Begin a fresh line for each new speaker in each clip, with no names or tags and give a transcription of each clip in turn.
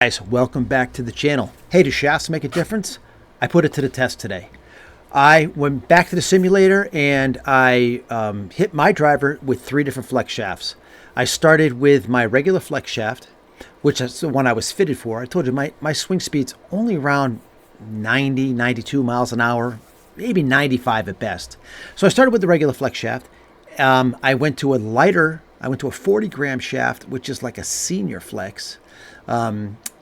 Guys, welcome back to the channel. Hey, do shafts make a difference? I put it to the test today. I went back to the simulator and I hit my driver with 3 different flex shafts. I started with my regular flex shaft, which is the one I was fitted for. I told you my swing speed's only around 90, 92 miles an hour, maybe 95 at best. So I started with the regular flex shaft. I went to a 40 gram shaft, which is like a senior flex.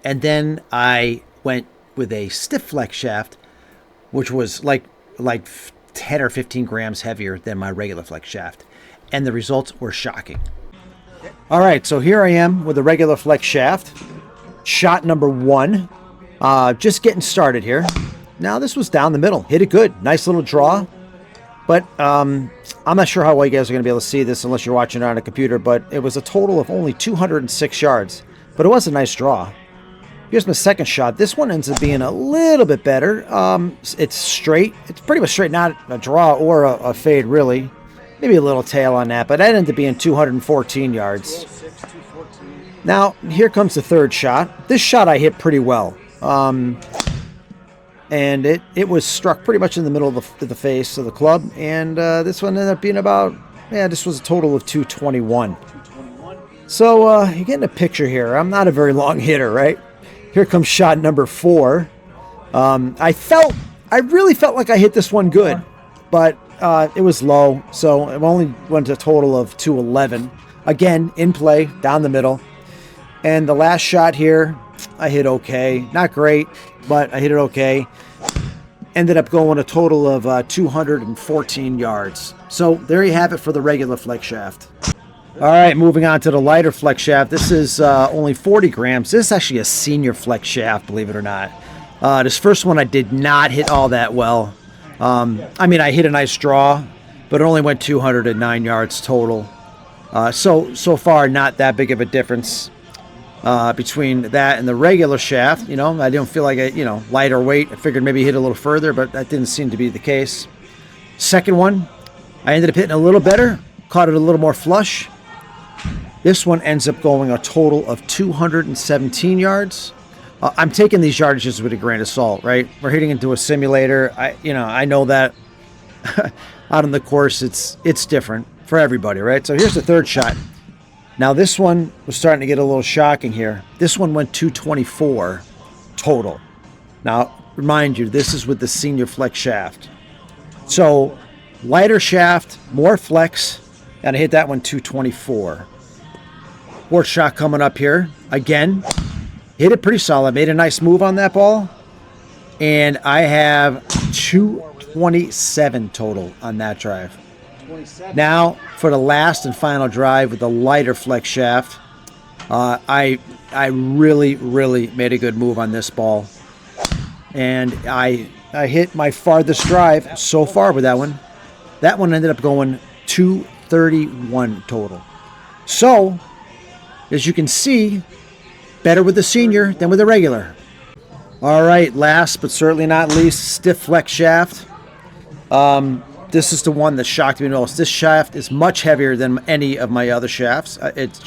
And then I went with a stiff flex shaft, which was like 10 or 15 grams heavier than my regular flex shaft. And the results were shocking. All right, so here I am with a regular flex shaft. Shot number 1. Just getting started here. Now this was down the middle. Hit it good. Nice little draw. But I'm not sure how well you guys are going to be able to see this unless you're watching it on a computer, but it was a total of only 206 yards. But it was a nice draw. Here's my second shot. This one ends up being a little bit better. It's straight. It's pretty much straight, not a draw or a fade, really. Maybe a little tail on that, but that ended up being 214 yards. Now, here comes the third shot. This shot I hit pretty well. And it was struck pretty much in the middle of the face of the club. And this one ended up being about, this was a total of 221. So you're getting a picture here. I'm not a very long hitter, right? Here comes shot number 4. I really felt like I hit this one good, but it was low, so it only went to a total of 211. Again, in play, down the middle. And the last shot here, I hit okay. Not great, but I hit it okay. Ended up going a total of 214 yards. So there you have it for the regular flex shaft. All right, moving on to the lighter flex shaft. This is only 40 grams. This is actually a senior flex shaft, believe it or not. This first one I did not hit all that well. I hit a nice draw, but it only went 209 yards total. So far, not that big of a difference between that and the regular shaft. You know, I didn't feel like lighter weight. I figured maybe hit a little further, but that didn't seem to be the case. Second one, I ended up hitting a little better, caught it a little more flush. This one ends up going a total of 217 yards. I'm taking these yardages with a grain of salt, right? We're hitting into a simulator. I know that out on the course it's different for everybody, right? So here's the third shot. Now this one was starting to get a little shocking here. This one went 224 total. Now, remind you, this is with the senior flex shaft. So lighter shaft, more flex, and I hit that one 224. Fourth shot coming up here. Again, hit it pretty solid. Made a nice move on that ball. And I have 227 total on that drive. 27. Now, for the last and final drive with the lighter flex shaft, I really, really made a good move on this ball. And I hit my farthest drive so far with that one. That one ended up going 231 total. So, as you can see, better with the senior than with the regular. All right, last but certainly not least, stiff flex shaft. This is the one that shocked me most. This shaft is much heavier than any of my other shafts. It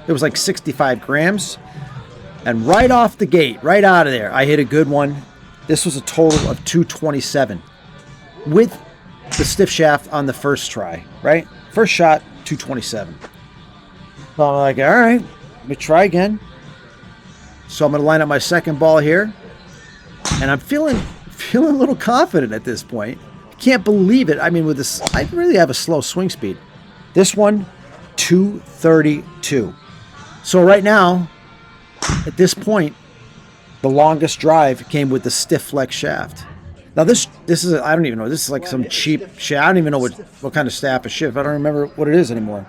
was like 65 grams. And right off the gate, right out of there, I hit a good one. This was a total of 227 with the stiff shaft on the first try, right? First shot, 227. So I'm like, all right, let me try again. So I'm going to line up my second ball here. And I'm feeling a little confident at this point. Can't believe it. I mean, with this, I really have a slow swing speed. This one, 232. So right now, at this point, the longest drive came with the stiff flex shaft. Now this is, I don't even know, this is like some cheap shaft. I don't even know what kind of staff is shift. I don't remember what it is anymore.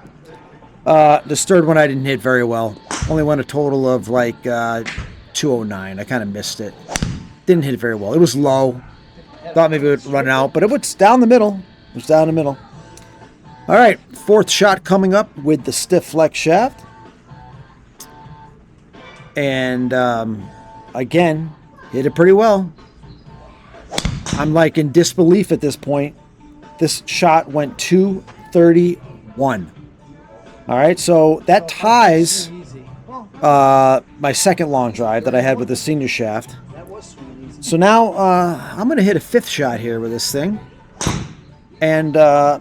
This third one I didn't hit very well. Only went a total of like 209. I kind of missed it. Didn't hit it very well. It was low. Thought maybe it would run out, but it was down the middle. It was down the middle. All right, fourth shot coming up with the stiff flex shaft. And again, hit it pretty well. I'm like in disbelief at this point. This shot went 231. All right, so that ties my second long drive that I had with the senior shaft. So now I'm going to hit a fifth shot here with this thing. And I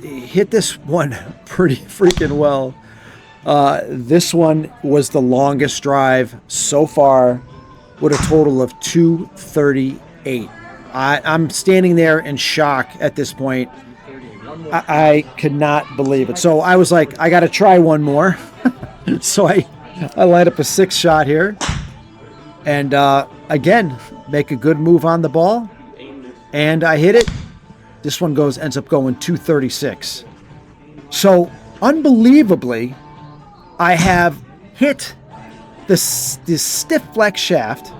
hit this one pretty freaking well. This one was the longest drive so far with a total of 238. I'm standing there in shock at this point. I could not believe it. So I was like, I got to try one more. So I light up a sixth shot here. And again, make a good move on the ball. And I hit it. This one ends up going 236. So unbelievably, I have hit this stiff flex shaft,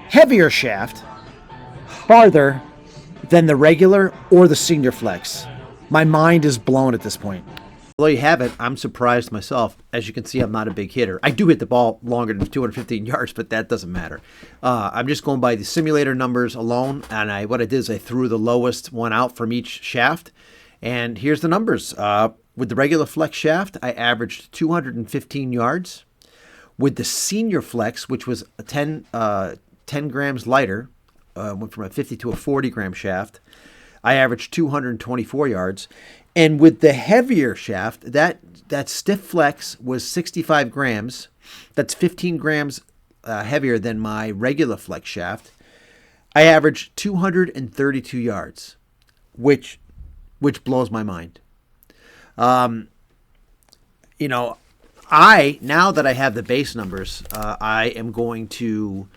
heavier shaft, farther than the regular or the senior flex. My mind is blown at this point.
Well, there you have it. I'm surprised myself. As you can see, I'm not a big hitter. I do hit the ball longer than 215 yards, but that doesn't matter. I'm just going by the simulator numbers alone, and what I did is I threw the lowest one out from each shaft, and here's the numbers. With the regular flex shaft, I averaged 215 yards. With the senior flex, which was 10 grams lighter, went from a 50 to a 40-gram shaft, I averaged 224 yards. And with the heavier shaft, that stiff flex was 65 grams. That's 15 grams heavier than my regular flex shaft. I averaged 232 yards, which blows my mind. Now that I have the base numbers, I'm going to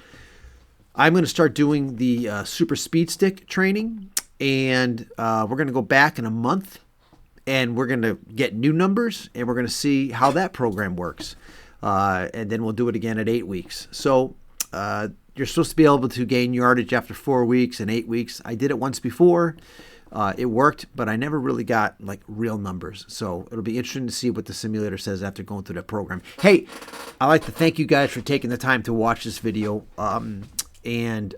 start doing the super speed stick training, and we're going to go back in a month, and we're going to get new numbers, and we're going to see how that program works, and then we'll do it again at 8 weeks. So you're supposed to be able to gain yardage after 4 weeks and 8 weeks. I did it once before. It worked, but I never really got like real numbers. So it'll be interesting to see what the simulator says after going through that program. Hey, I'd like to thank you guys for taking the time to watch this video. And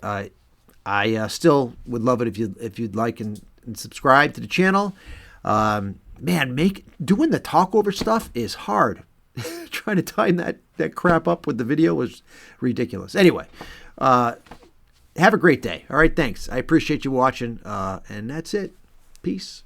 I still would love it if you'd like and subscribe to the channel. Man, doing the talk over stuff is hard. Trying to time that crap up with the video was ridiculous. Anyway, have a great day. All right, thanks. I appreciate you watching, and that's it. Peace.